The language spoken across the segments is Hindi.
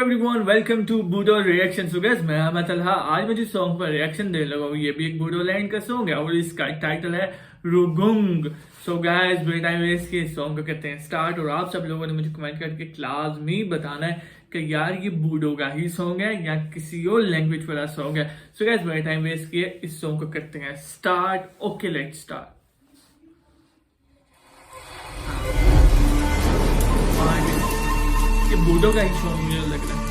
एवरीवन वेलकम टू बूडो रिएक्शन। सो गाइस मैं अहमद तलहा। आज मैं जिस सॉन्ग पर रिएक्शन देने लगा हूँ ये भी एक बूडो लैंड का सॉन्ग है और इसका टाइटल है रुगुंग। सो गाइस बिना टाइम वेस्ट के इस सॉन्ग को करते हैं स्टार्ट। और आप सब लोगों ने मुझे कमेंट करके क्लास में बताना है कि यार ये बूडो का ही सॉन्ग है या किसी और लैंग्वेज वाला सॉन्ग है। सो गाइस बिना टाइम वेस्ट किए इस सॉन्ग को करते हैं स्टार्ट। Okay let's start. ये बूडो का ही सॉन्ग मुझे लग रहा है।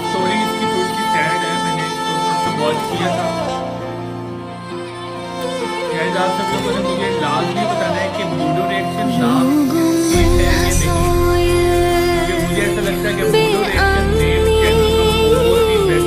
स्टोरी इसकी थोड़ी सी सैड है। मैंने इसको वॉच किया था। शायद आप सब लोगों ने मुझे लाजमी बताना है कि बूडो रिएक्शन नाम कोई है या नहीं, क्योंकि मुझे ऐसा लगता है कि बूडो रिएक्शन नेम चैनल को बहुत ही बेस्ट है।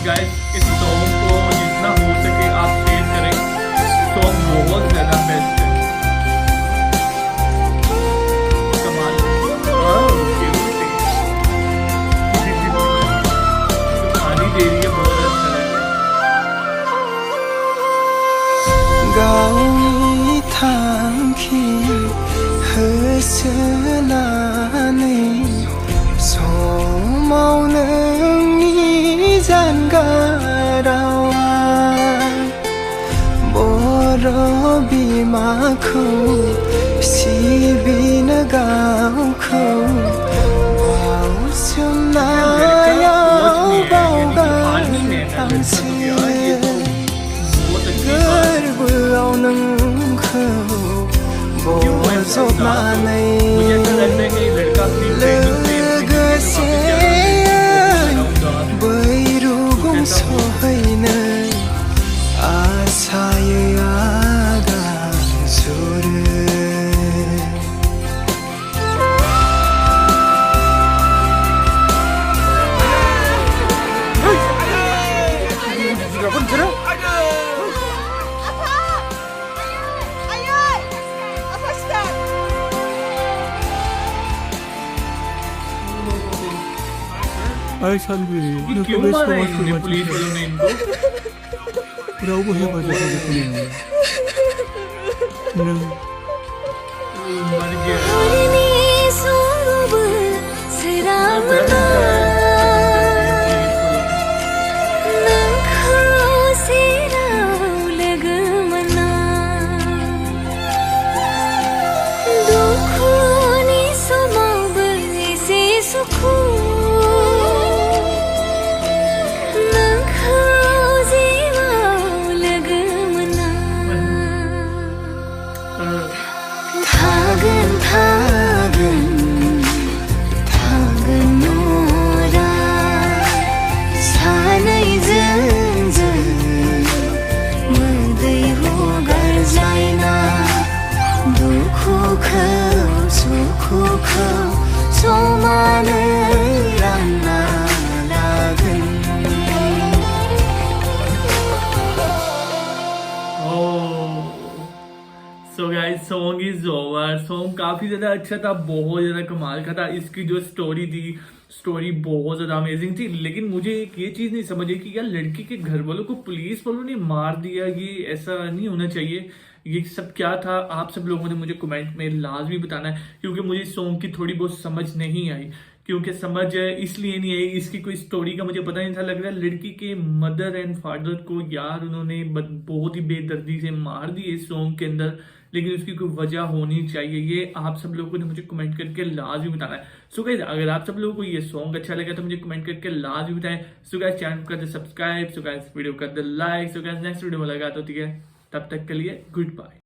गाइस इस सॉन्ग को जितना हो सके आप शेयर करें। सॉन्ग बहुत ज्यादा बेस्ट है। कमाल खानी दे रही है, बहुत अच्छा लग गावनि थांखि होसोनानै समाव नोंनि जानगारावा बर' बिमाखौ सिबिनो गावखौ बावसोमनायाव बावगारफ्लांसै गोरबोआव नोंखौ बजबनानै लोगोसे बै रुगुं सहैनो आसायै आगान सुरो। Ay Salvi, ये क्यों मारा है इन्होंने पुलिस वालों ने इनको? Raw hebat aku punya. मर गया। So guys song is over. Song काफी ज्यादा अच्छा था, बहुत ज्यादा कमाल का था। इसकी जो स्टोरी थी, स्टोरी बहुत ज्यादा अमेजिंग थी। लेकिन मुझे एक ये चीज नहीं समझ आई कि यार लड़की के घर वालों को पुलिस वालों ने मार दिया, ये ऐसा नहीं होना चाहिए। ये सब क्या था? आप सब लोगों ने मुझे कमेंट में लाजमी बताना है, क्योंकि मुझे इस सॉन्ग की थोड़ी बहुत समझ नहीं आई। क्योंकि समझ इसलिए नहीं आई, इसकी कोई स्टोरी का मुझे पता नहीं था। लग रहा है लड़की के मदर एंड फादर को यार उन्होंने बहुत ही बेदर्दी से मार दिए इस सॉन्ग के अंदर, लेकिन उसकी कोई वजह होनी चाहिए। ये आप सब लोगों ने मुझे कमेंट करके लाजमी बताना है। सो गाइस अगर आप सब लोगों को ये सॉन्ग अच्छा लगा तो मुझे कमेंट करके लाजमी बताएं। सो गाइस चैनल को कर दे सब्सक्राइब, सो गाइस वीडियो कर they like, so guys next video में मुलाकात होती है, तब तक के लिए गुड बाय।